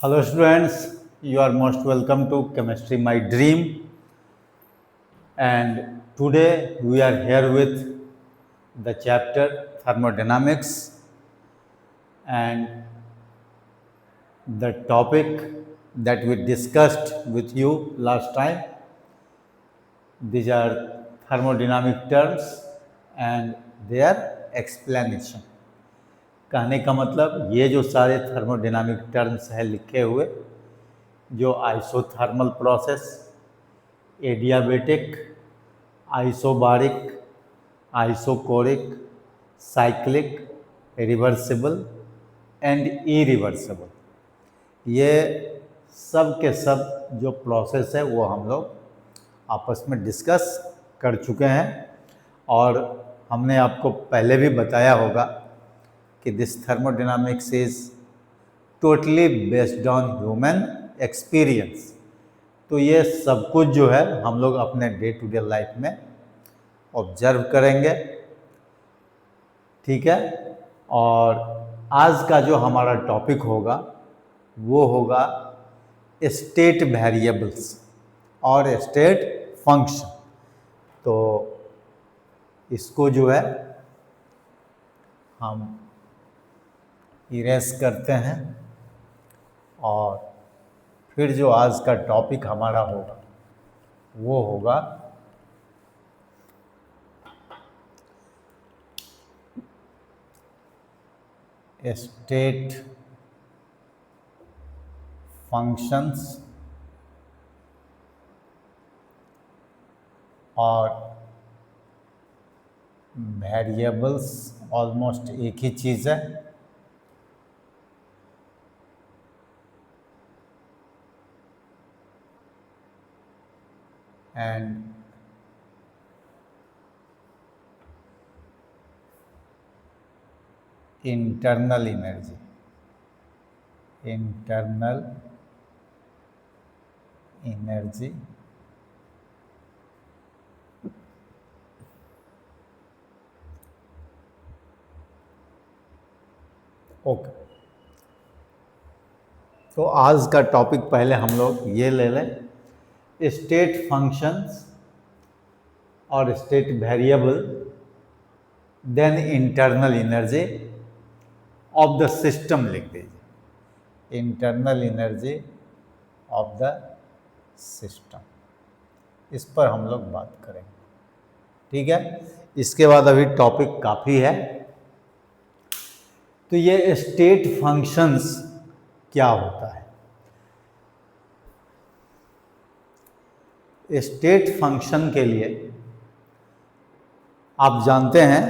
Hello students, you are most welcome to Chemistry My Dream, and today we are here with the chapter Thermodynamics, and the topic that we discussed with you last time. These are thermodynamic terms and their explanation. कहने का मतलब ये जो सारे thermodynamic terms हैं लिखे हुए, जो isothermal process, adiabatic, isobaric, isochoric, cyclic, reversible and irreversible, ये सब के सब जो प्रोसेस है वो हम लोग आपस में डिस्कस कर चुके हैं। और हमने आपको पहले भी बताया होगा कि this thermodynamics is totally based on human experience. तो ये सब कुछ जो है हम लोग अपने डे टू डे लाइफ में ऑब्जर्व करेंगे, ठीक है। और आज का जो हमारा टॉपिक होगा वो होगा स्टेट वेरिएबल्स और स्टेट फंक्शन। तो इसको जो है हम इरेज करते हैं और फिर जो आज का टॉपिक हमारा होगा वो होगा स्टेट फंक्शंस और वेरिएबल्स ऑलमोस्ट एक ही चीज़ है। And internal energy, okay. तो आज का टॉपिक पहले हम लोग ये ले लें, स्टेट फंक्शंस और state variable, then internal energy of the system लिख दीजिए, internal energy of the system. इस पर हम लोग बात करेंगे, ठीक है। इसके बाद अभी टॉपिक काफ़ी है। तो ये स्टेट फंक्शंस क्या होता है? स्टेट फंक्शन के लिए आप जानते हैं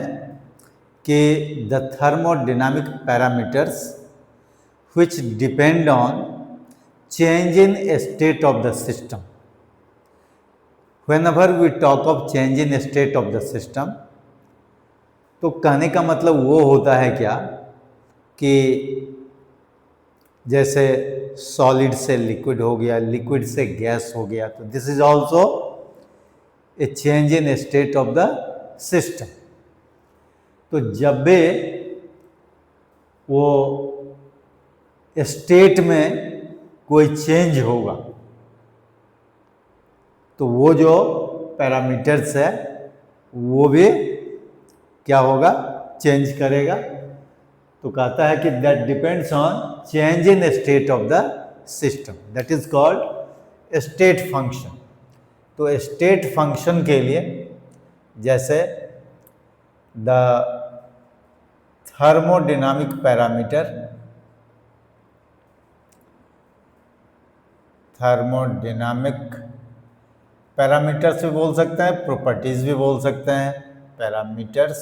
कि the thermodynamic parameters which depend on change in state of the system. Whenever we talk of change in state of the system, तो कहने का मतलब वो होता है क्या कि जैसे सॉलिड से लिक्विड हो गया, लिक्विड से गैस हो गया, तो this is also a change in state of the system. तो जब भी वो स्टेट में कोई चेंज होगा तो वो जो पैरामीटर्स है वो भी क्या होगा, चेंज करेगा। तो कहता है कि that depends on change in state of the system, that is called state function. तो स्टेट फंक्शन के लिए जैसे the thermodynamic parameter, thermodynamic parameters भी बोल सकते हैं, प्रॉपर्टीज भी बोल सकते हैं। Parameters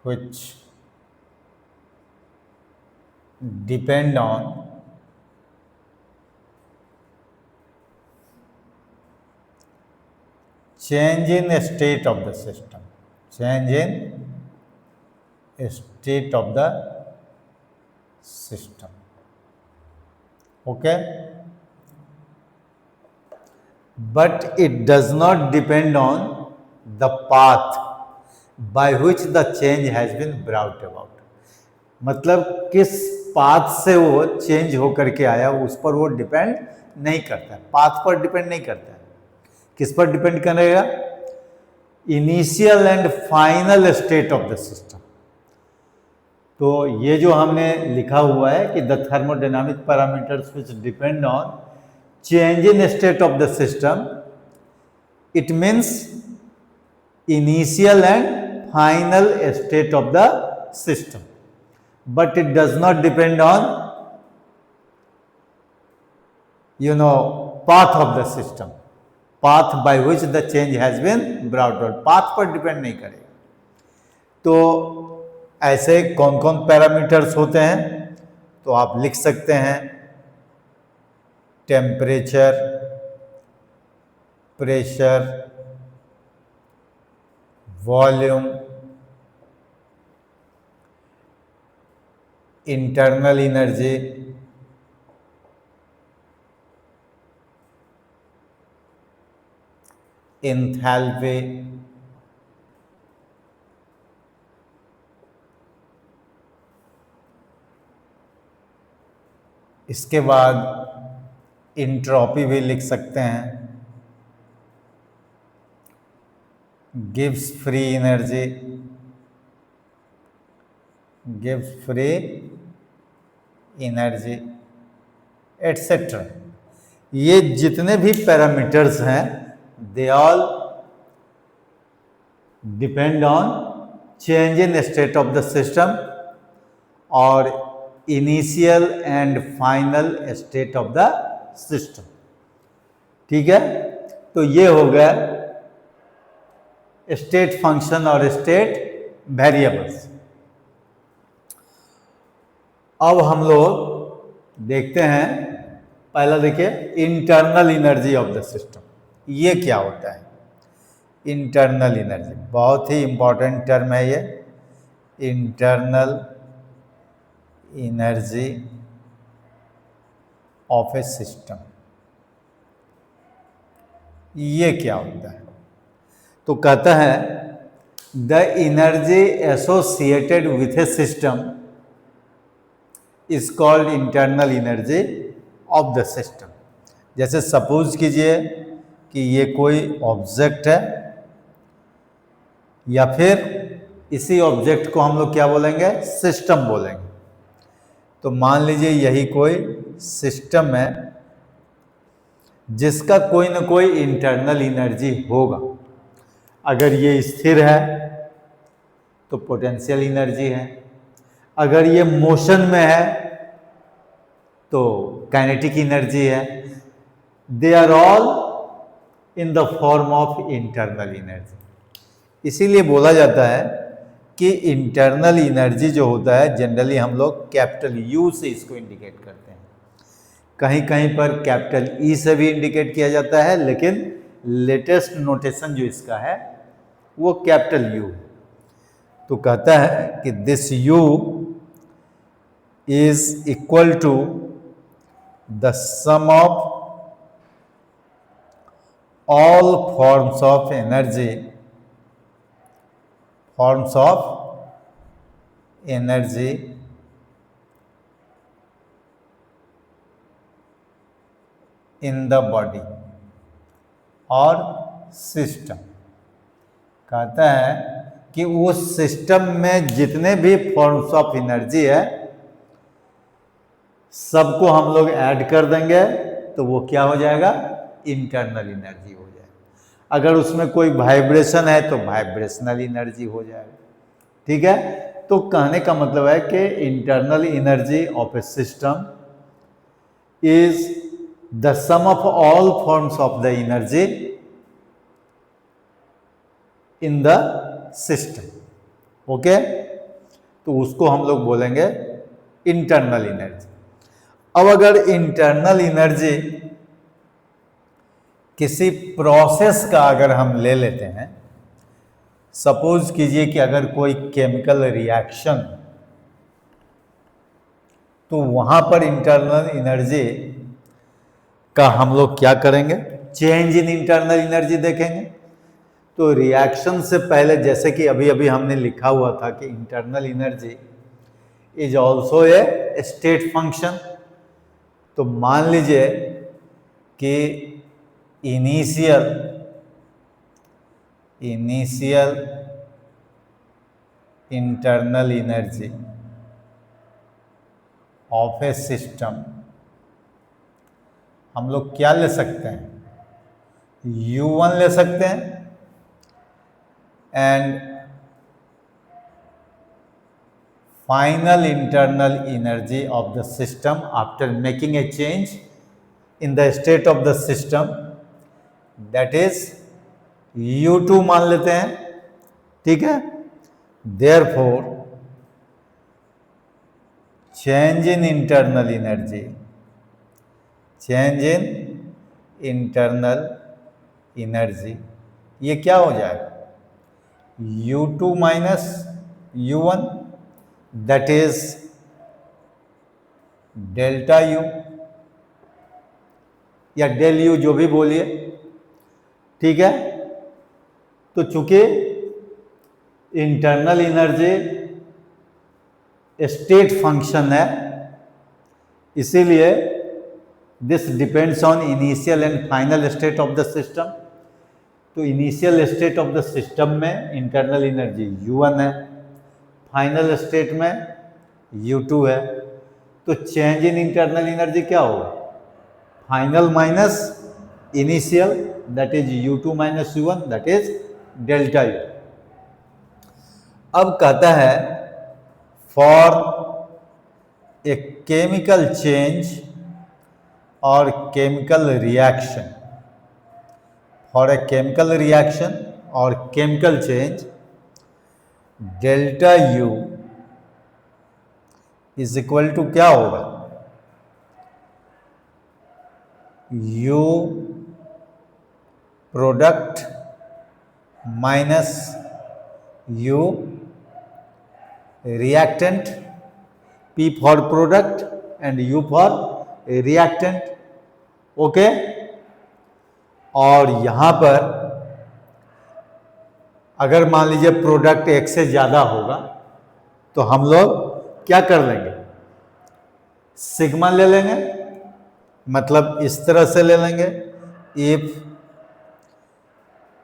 which depend on change in state of the system, change in state of the system, okay, but it does not depend on the path by which the change has been brought about। मतलब किस path से वो change होकर के आया उस पर वो डिपेंड नहीं करता है, पाथ पर डिपेंड नहीं करता है। किस पर डिपेंड करेगा? Initial and final state of the system. तो ये जो हमने लिखा हुआ है कि the thermodynamic parameters which depend on change in state of the system, it means initial and final state of the system, but it does not depend on path of the system, path by which the change has been brought about, path पर depend नहीं करेगा। तो ऐसे कौन कौन parameters होते हैं? तो आप लिख सकते हैं temperature, pressure, volume, internal energy, enthalpy, इसके बाद इंट्रोपी भी लिख सकते हैं, gives free energy, gives free energy etcetera. ये जितने भी पैरामीटर्स हैं they all depend on change in state of the system और initial and final state of the system. ठीक है, तो ये हो गया स्टेट फंक्शन और स्टेट वेरिएबल्स। अब हम लोग देखते हैं, पहला देखिए internal energy of the system. ये क्या होता है? इंटरनल एनर्जी बहुत ही इंपॉर्टेंट टर्म है ये, internal energy of a system. ये क्या होता है? तो कहता है the energy associated with A system is called internal energy of the system. जैसे सपोज कीजिए कि ये कोई ऑब्जेक्ट है या फिर इसी ऑब्जेक्ट को हम लोग क्या बोलेंगे? सिस्टम बोलेंगे। तो मान लीजिए यही कोई सिस्टम है जिसका कोई ना कोई इंटरनल एनर्जी होगा। अगर ये स्थिर है तो पोटेंशियल एनर्जी है, अगर ये मोशन में है तो काइनेटिक एनर्जी है। They are all in the form of internal energy. इसीलिए बोला जाता है कि इंटरनल एनर्जी जो होता है जनरली हम लोग कैपिटल यू से इसको इंडिकेट करते हैं, कहीं कहीं पर कैपिटल ई से भी इंडिकेट किया जाता है, लेकिन लेटेस्ट नोटेशन जो इसका है वो कैपिटल यू। तो कहता है कि this U is equal to the sum of all forms of energy in the body और सिस्टम। कहता है कि उस सिस्टम में जितने भी फॉर्म्स ऑफ एनर्जी है सबको हम लोग ऐड कर देंगे तो वो क्या हो जाएगा? इंटरनल एनर्जी हो जाएगा। अगर उसमें कोई वाइब्रेशन है तो वाइब्रेशनल एनर्जी हो जाएगा। ठीक है, तो कहने का मतलब है कि internal energy of a system is the sum of all forms of the energy in the system. Okay, तो उसको हम लोग बोलेंगे इंटरनल एनर्जी। अब अगर इंटरनल एनर्जी किसी प्रोसेस का अगर हम ले लेते हैं, सपोज कीजिए कि अगर कोई केमिकल रिएक्शन, तो वहां पर इंटरनल एनर्जी का हम लोग क्या करेंगे? चेंज इन इंटरनल एनर्जी देखेंगे। तो रिएक्शन से पहले जैसे कि अभी अभी हमने लिखा हुआ था कि internal energy is also a state function. तो मान लीजिए कि initial internal energy of a system हम लोग क्या ले सकते हैं, U1 ले सकते हैं, and final internal energy of the system after making a change in the state of the system, that is U2 मान लेते हैं। ठीक है, therefore change in internal energy ये क्या हो जाएगा, U2 minus U1, that is delta U या डेल U, जो भी बोलिए। ठीक है, तो चूंकि इंटरनल एनर्जी स्टेट फंक्शन है, इसीलिए this depends on initial and final state of the system. तो initial state of the system में इंटरनल एनर्जी U1 है, फाइनल स्टेट में U2 है। तो चेंज इन इंटरनल एनर्जी क्या होगा, final minus initial, that is U2 minus U1, that is delta U। अब कहता है फॉर ए केमिकल चेंज और chemical reaction, for a chemical reaction और chemical change, delta U is equal to क्या होगा, U product minus U reactant, P for product and U for reactant. Okay, और यहां पर अगर मान लीजिए प्रोडक्ट एक से ज्यादा होगा तो हम लोग क्या कर लेंगे, सिग्मा ले लेंगे, मतलब इस तरह से ले लेंगे, if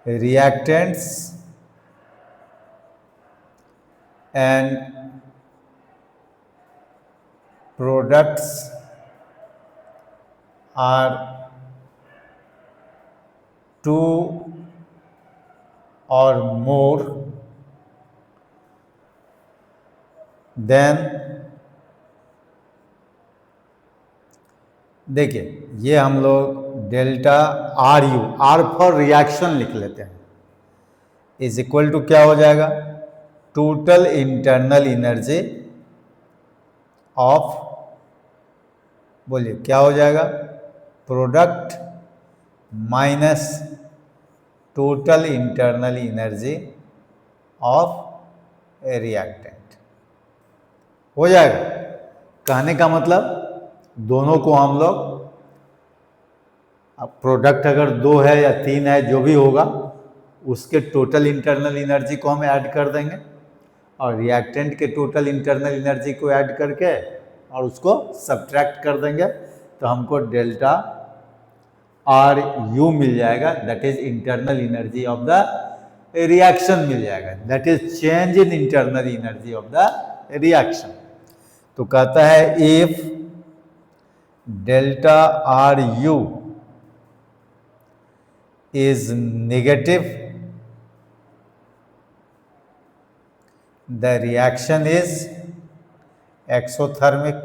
reactants and products are 2 or more, then देखिए ये हम लोग delta RU, R for reaction लिख लेते हैं, इज इक्वल टू क्या हो जाएगा, टोटल इंटरनल एनर्जी ऑफ, बोलिए क्या हो जाएगा, product minus total internal energy of A reactant हो जाएगा। कहने का मतलब दोनों को हम लोग, अब प्रोडक्ट अगर 2 है या 3 है, जो भी होगा उसके टोटल इंटरनल एनर्जी को हम ऐड कर देंगे और रिएक्टेंट के टोटल इंटरनल एनर्जी को ऐड करके और उसको सब्ट्रैक्ट कर देंगे, तो हमको डेल्टा RU मिल जाएगा, that is internal energy of the reaction मिल जाएगा, that is change in internal energy of the reaction. तो कहता है if delta RU is negative, the reaction is exothermic,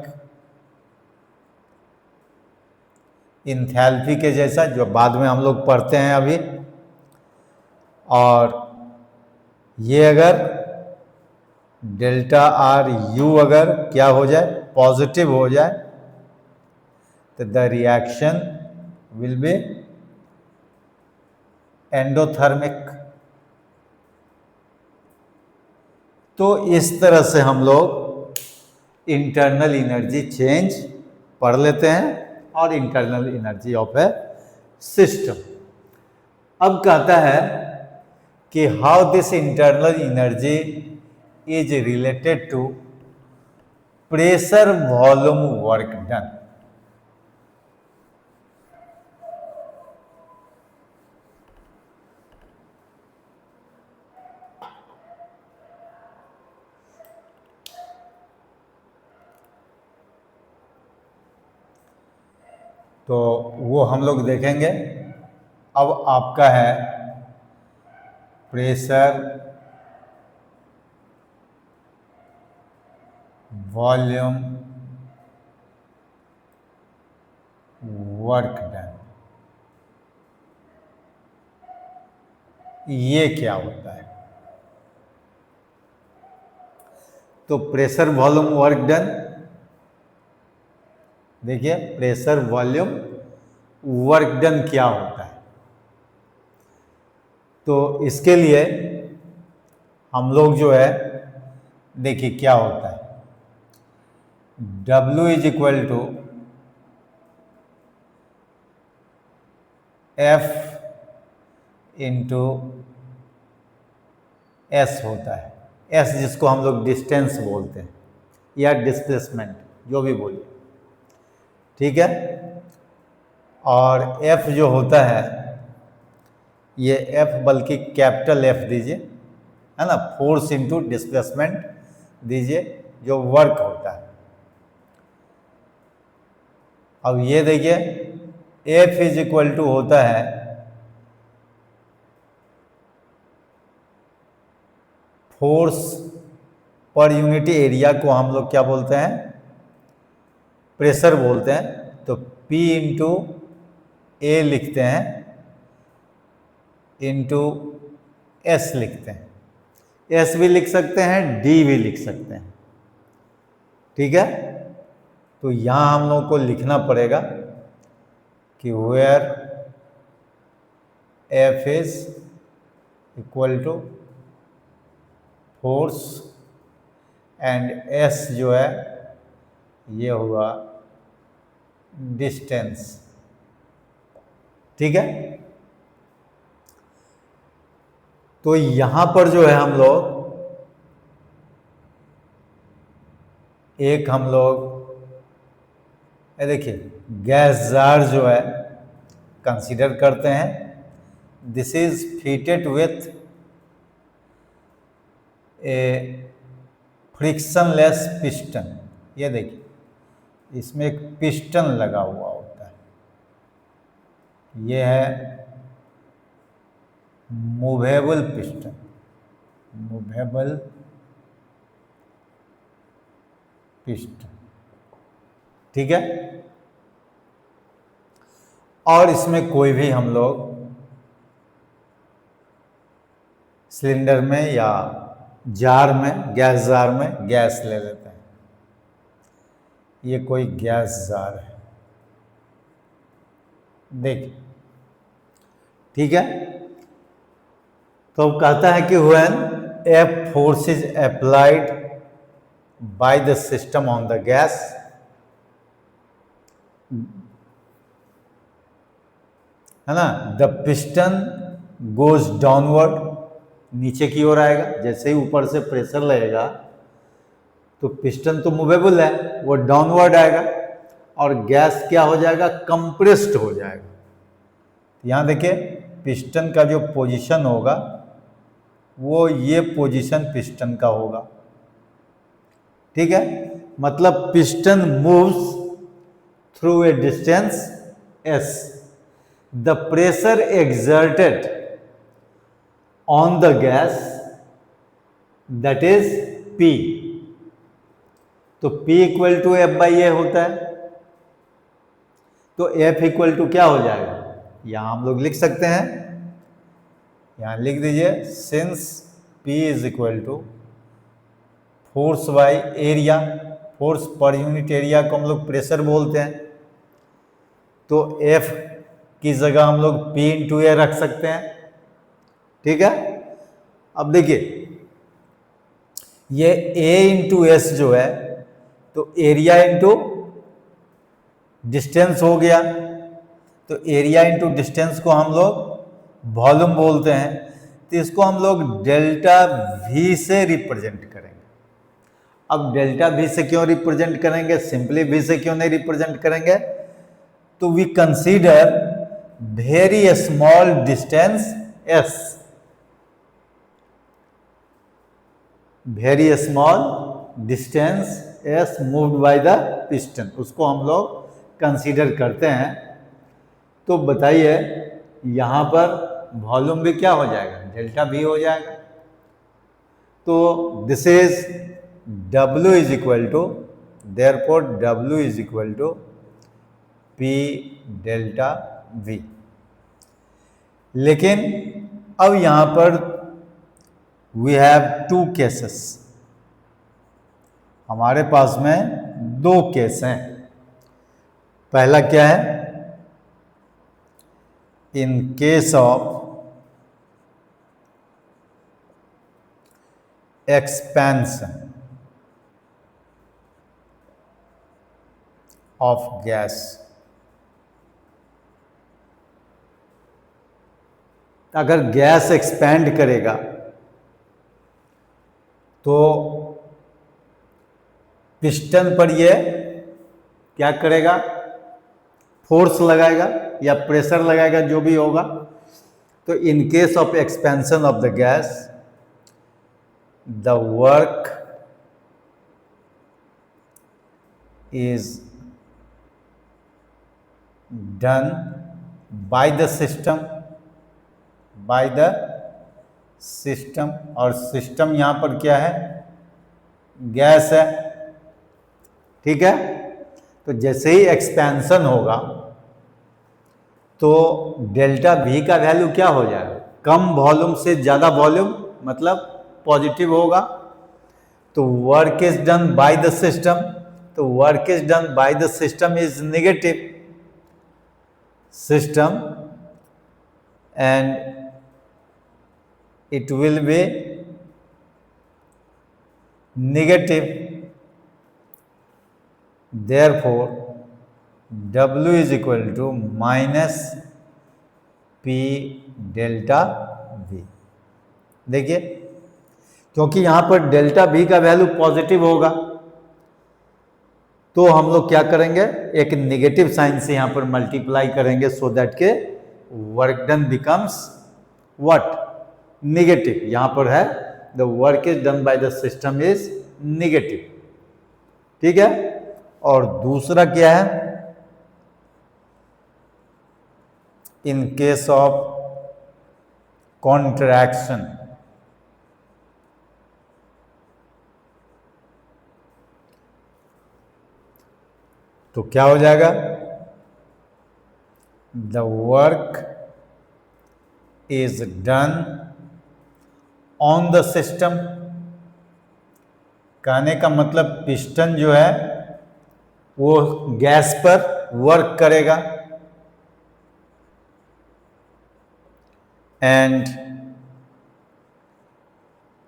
enthalpy के जैसा, जो बाद में हम लोग पढ़ते हैं अभी। और ये अगर डेल्टा RU अगर क्या हो जाए, पॉजिटिव हो जाए, तो the reaction will be endothermic. तो इस तरह से हम लोग इंटरनल एनर्जी चेंज पढ़ लेते हैं और internal energy of a system. अब कहता है कि how this internal energy is related to pressure volume work done. तो वो हम लोग देखेंगे। अब आपका है प्रेशर वॉल्यूम वर्क डन, ये क्या होता है? तो प्रेशर वॉल्यूम वर्क डन, देखिए प्रेशर वॉल्यूम वर्क डन क्या होता है। तो इसके लिए हम लोग जो है, देखिए क्या होता है, W is equal to F into S होता है। S जिसको हम लोग डिस्टेंस बोलते हैं या डिस्प्लेसमेंट, जो भी बोलिए, ठीक है। और F जो होता है, ये F बल्कि कैपिटल F दीजिए, है ना, फोर्स इंटू डिस्प्लेसमेंट दीजिए, जो वर्क होता है। अब ये देखिए F इज इक्वल टू होता है फोर्स पर यूनिट एरिया को हम लोग क्या बोलते हैं? प्रेशर बोलते हैं। तो P इंटू ए लिखते हैं इंटू S लिखते हैं। S भी लिख सकते हैं, D भी लिख सकते हैं, ठीक है। तो यहां हम लोग को लिखना पड़ेगा कि where F is equal to force and S जो है ये होगा डिस्टेंस, ठीक है। तो यहां पर जो है हम लोग एक हम लोग देखिए गैस जार जो है कंसीडर करते हैं। This is fitted with A frictionless piston. ये देखिए इसमें एक पिस्टन लगा हुआ होता है। ये है मूवेबल पिस्टन, मूवेबल पिस्टन, ठीक है। और इसमें कोई भी हम लोग सिलेंडर में या जार में, गैस जार में गैस ले लेते हैं। ये कोई गैस जार है, देखिए, ठीक है। तो कहता है कि when F force is applied by the system on the gas, है ना, द पिस्टन गोज डाउनवर्ड, नीचे की ओर आएगा। जैसे ही ऊपर से प्रेशर लगेगा तो पिस्टन तो मूवेबल है, वो डाउनवर्ड आएगा और गैस क्या हो जाएगा? कंप्रेस्ड हो जाएगा। यहां देखिए पिस्टन का जो पोजीशन होगा वो ये पोजीशन पिस्टन का होगा, ठीक है। मतलब piston moves through a distance S, the pressure exerted on the gas that is P। तो P equal to F by A होता है। तो F इक्वल टू क्या हो जाएगा? यहां हम लोग लिख सकते हैं, यहां लिख दीजिए, since P is equal to force by area, force पर यूनिट एरिया को हम लोग प्रेशर बोलते हैं। तो F की जगह हम लोग P इंटू ए रख सकते हैं, ठीक है। अब देखिए ये A इंटू एस जो है, तो एरिया इंटू डिस्टेंस हो गया। तो एरिया इंटू डिस्टेंस को हम लोग वॉल्यूम बोलते हैं। तो इसको हम लोग डेल्टा V से रिप्रेजेंट करेंगे। अब डेल्टा वी से क्यों रिप्रेजेंट करेंगे, सिंपली वी से क्यों नहीं रिप्रेजेंट करेंगे, तो we consider very small distance S, very small distance S moved by the piston, उसको हम लोग कंसीडर करते हैं। तो बताइए यहाँ पर वॉल्यूम भी क्या हो जाएगा, डेल्टा वी हो जाएगा। तो this is W is equal to, therefore W is equal to P delta V। लेकिन अब यहाँ पर वी हैव टू केसेस, हमारे पास में दो केस हैं। पहला क्या है, in case of expansion of gas, अगर गैस एक्सपैंड करेगा तो पिस्टन पर ये क्या करेगा, फोर्स लगाएगा या प्रेशर लगाएगा, जो भी होगा। तो in case of expansion of the gas, the work is done by the system, और सिस्टम यहां पर क्या है, गैस है, ठीक है। तो जैसे ही एक्सपेंशन होगा तो डेल्टा वी का वैल्यू क्या हो जाएगा, कम वॉल्यूम से ज्यादा वॉल्यूम, मतलब पॉजिटिव होगा। तो work is done by the system, तो work is done by the system is negative system, and it will be negative, therefore W is equal to minus P delta V। देखिए क्योंकि यहां पर delta V का value positive होगा तो हम लोग क्या करेंगे, एक नेगेटिव साइन से यहां पर मल्टीप्लाई करेंगे, सो दैट के work done becomes what, negative. यहां पर है the work is done by the system is negative, ठीक है। और दूसरा क्या है, इन केस ऑफ कॉन्ट्रैक्शन, तो क्या हो जाएगा, the work is done on the system, कहने का मतलब पिस्टन जो है वो गैस पर वर्क करेगा, एंड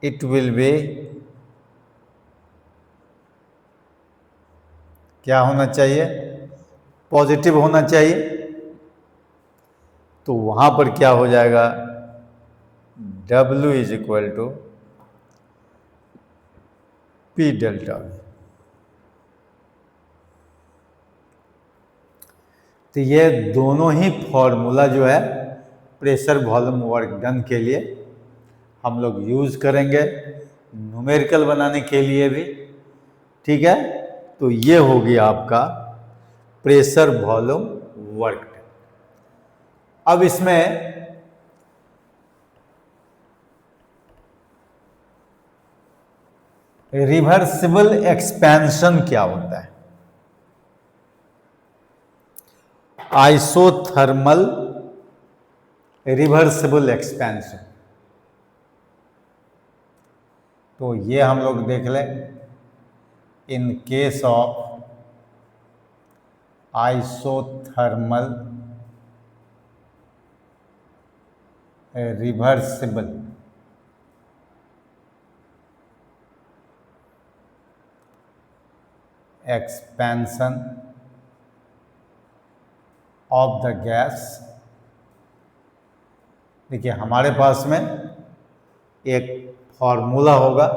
इट विल बी क्या होना चाहिए, पॉजिटिव होना चाहिए। तो वहां पर क्या हो जाएगा, W is equal to P delta. तो ये दोनों ही फॉर्मूला जो है प्रेशर वॉल्यूम वर्क डन के लिए हम लोग यूज करेंगे, न्यूमेरिकल बनाने के लिए भी, ठीक है। तो ये हो गया आपका प्रेशर वॉल्यूम वर्क डन। अब इसमें रिवर्सिबल एक्सपेंशन क्या होता है, आइसोथर्मल रिवर्सिबल एक्सपेंशन, तो ये हम लोग देख लें। In case of isothermal reversible expansion of the gas, देखिए हमारे पास में एक फॉर्मूला होगा,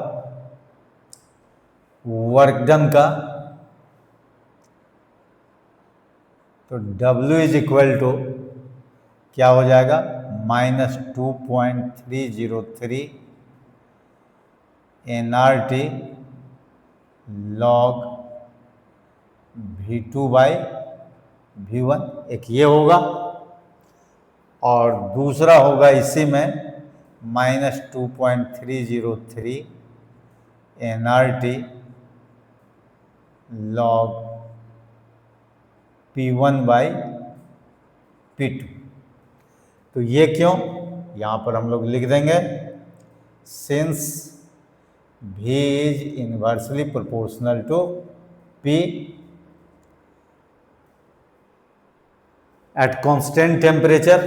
वर्क डन का, तो W इज इक्वल टू क्या हो जाएगा, -2.303 nRT log V2/V1, एक ये होगा, और दूसरा होगा इसी में -2.303 nRT log P1/P2। तो ये क्यों, यहाँ पर हम लोग लिख देंगे, since V is inversely proportional to P at constant temperature.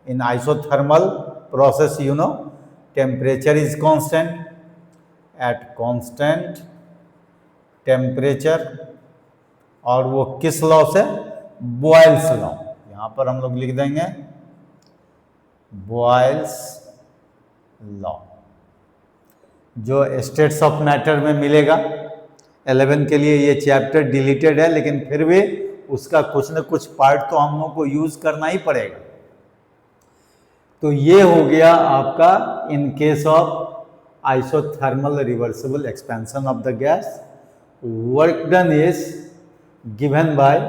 In isothermal process, you know, temperature is constant. At constant temperature, और वो किस लॉ से, बॉयल्स लॉ, यहाँ पर हम लोग लिख देंगे बॉयल्स लॉ, जो स्टेट्स ऑफ मैटर में मिलेगा। 11 के लिए ये चैप्टर डिलीटेड है, लेकिन फिर भी उसका कुछ न कुछ पार्ट तो हम लोग को यूज करना ही पड़ेगा। तो ये हो गया आपका in case of isothermal reversible expansion of the gas, work done is given by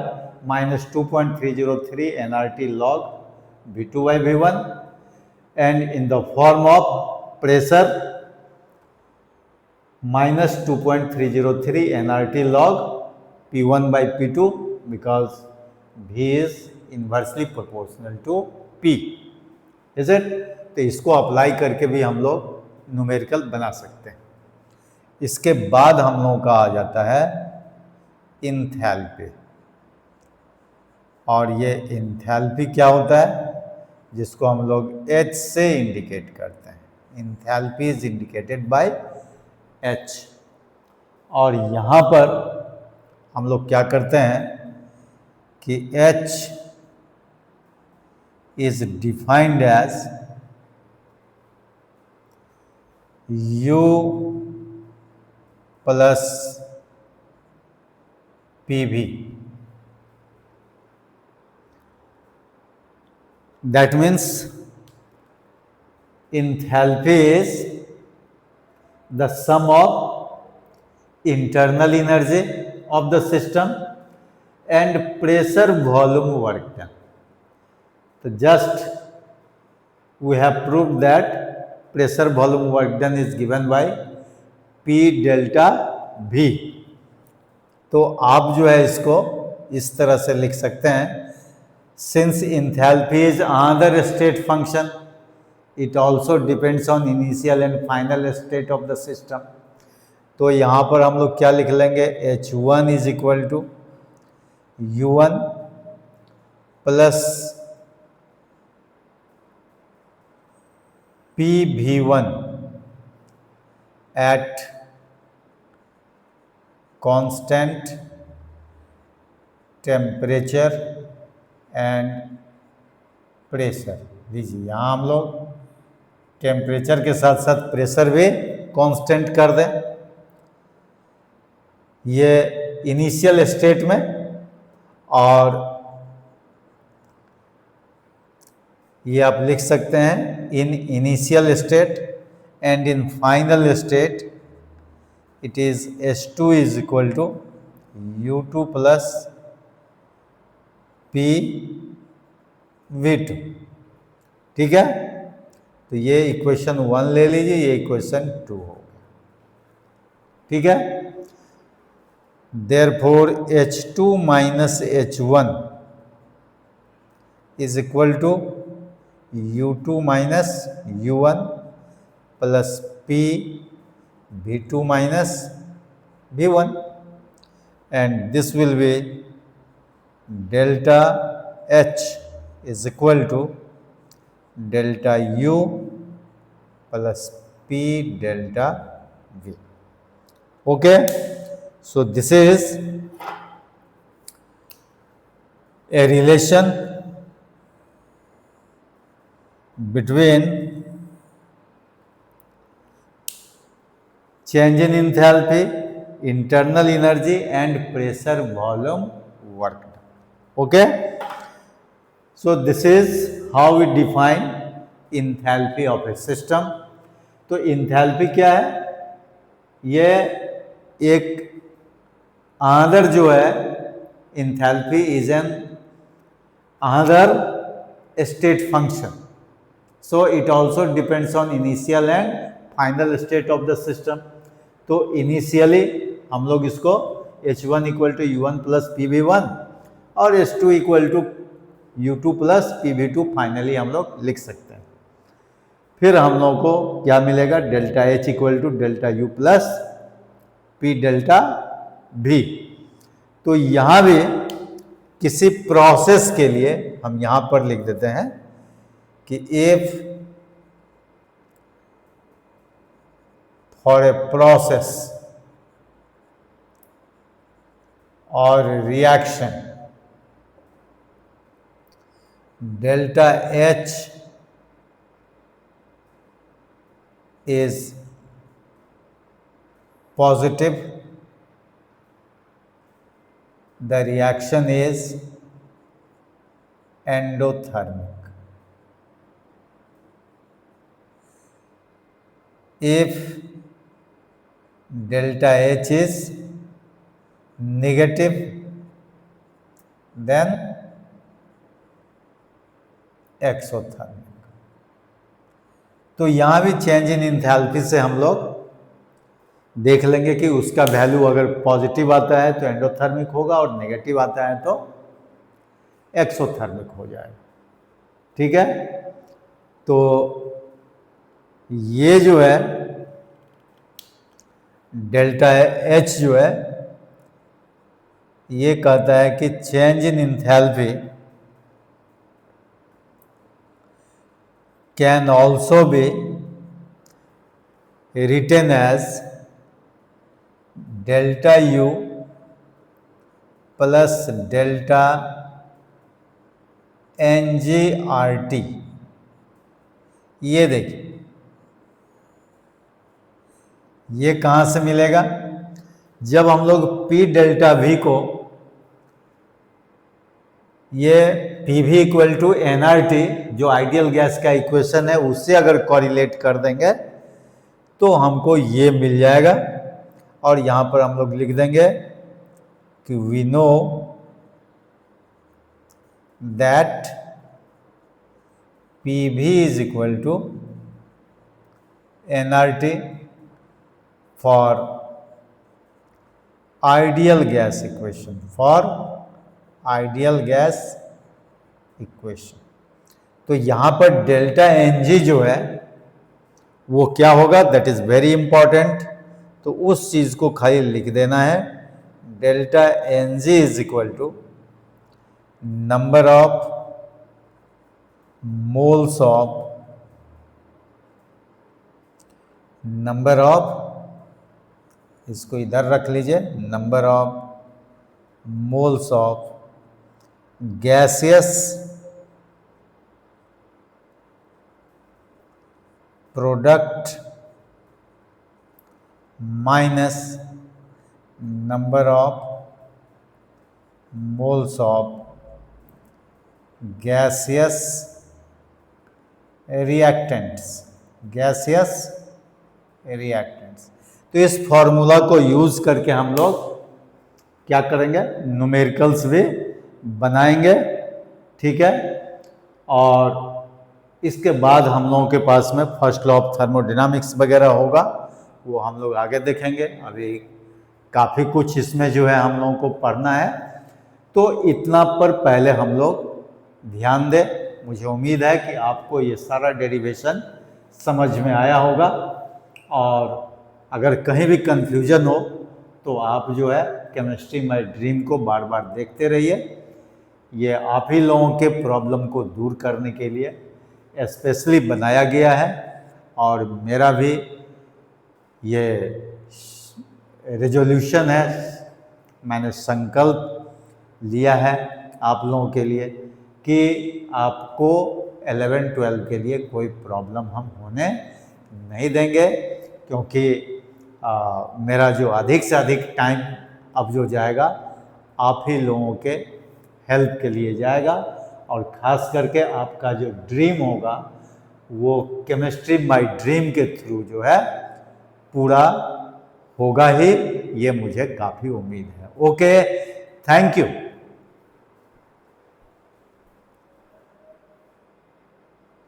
-2.303 nRT log V2/V1, and in the form of pressure -2.303 nRT log P1/P2, because V is inversely proportional to P, is it? तो इसको apply करके भी हम लोग numerical बना सकते हैं। इसके बाद हम लोगों का आ जाता है इंथैल्पी, और ये इंथैल्पी क्या होता है, जिसको हम लोग H से इंडिकेट करते हैं। Enthalpy is indicated by H, और यहाँ पर हम लोग क्या करते हैं कि H is defined as U plus PV. That means enthalpy is the sum of internal energy of the system and pressure volume work done. So just we have proved that pressure volume work done is given by P delta V. तो आप जो है इसको इस तरह से लिख सकते हैं, since enthalpy is another state function, it also depends on initial and final state of the system. तो यहाँ पर हम लोग क्या लिख लेंगे, H1 is equal to U1 plus PV1 at constant temperature and pressure। लीजिए यहाँ हम लोग टेम्परेचर के साथ साथ प्रेशर भी कांस्टेंट कर दें, ये इनिशियल स्टेट में, और ये आप लिख सकते हैं in initial state and in final state it is H2 is equal to U2 plus PV2। ठीक है, तो ये इक्वेशन 1 ले लीजिए, ये इक्वेशन 2 होगा। ठीक है, therefore H2 minus H1 is equal to U2 minus U1 plus PV2 minus V1, and this will be delta H is equal to delta U plus P delta V. Okay, so this is a relation between change in enthalpy internal energy and pressure volume work done. Okay, so this is how we define enthalpy of a system. तो enthalpy क्या है? ये एक another जो है enthalpy is an another state function, so it also depends on initial and final state of the system. तो initially हम लोग इसको H1 equal to U1 plus PV1 और H2 equal to U2 plus PV2 finally हम लोग लिख सकते हैं। फिर हम लोग को क्या मिलेगा? Delta H equal to delta U plus P delta V। तो यहाँ भी किसी प्रोसेस के लिए हम यहाँ पर लिख देते हैं कि if for a process or reaction delta H is positive, the reaction is endothermic. If delta H is negative, then exothermic. तो यहाँ भी चेंज इन इंथैल्पी से हम लोग देख लेंगे कि उसका वैल्यू अगर पॉजिटिव आता है तो एंडोथर्मिक होगा और नेगेटिव आता है तो एक्सोथर्मिक हो जाएगा। ठीक है, तो ये जो है डेल्टा H जो है ये कहता है कि change in enthalpy can also be written as delta U plus delta NGRT। ये देखिए, ये कहाँ से मिलेगा? जब हम लोग P डेल्टा V को ये PV इक्वल टू NRT जो आइडियल गैस का इक्वेशन है उससे अगर कोरिलेट कर देंगे तो हमको ये मिल जाएगा। और यहाँ पर हम लोग लिख देंगे कि we know that PV is equal to NRT for ideal gas equation, for ideal gas equation। तो यहाँ पर डेल्टा NG जो है वो क्या होगा? That is very important. तो उस चीज को खाली लिख देना है, delta NG is equal to number of moles of इसको इधर रख लीजिए, number of moles of gaseous product minus number of moles of gaseous reactants. तो इस फॉर्मूला को यूज करके हम लोग क्या करेंगे? न्यूमेरिकल्स भी बनाएंगे। ठीक है, और इसके बाद हम लोगों के पास में फर्स्ट लॉ ऑफ थर्मोडायनामिक्स वगैरह होगा, वो हम लोग आगे देखेंगे। अभी काफ़ी कुछ इसमें जो है हम लोगों को पढ़ना है, तो इतना पर पहले हम लोग ध्यान दें। मुझे उम्मीद है कि आपको ये सारा डेरिवेशन समझ में आया होगा, और अगर कहीं भी कंफ्यूजन हो तो आप जो है केमिस्ट्री माय ड्रीम को बार बार देखते रहिए। ये आप ही लोगों के प्रॉब्लम को दूर करने के लिए स्पेशली बनाया गया है, और मेरा भी ये रेजोल्यूशन है, मैंने संकल्प लिया है आप लोगों के लिए कि आपको 11-12 के लिए कोई प्रॉब्लम हम होने नहीं देंगे, क्योंकि मेरा जो अधिक से अधिक टाइम अब जो जाएगा आप ही लोगों के हेल्प के लिए जाएगा, और ख़ास करके आपका जो ड्रीम होगा वो केमिस्ट्री माय ड्रीम के थ्रू जो है पूरा होगा ही, ये मुझे काफ़ी उम्मीद है। Okay, thank you.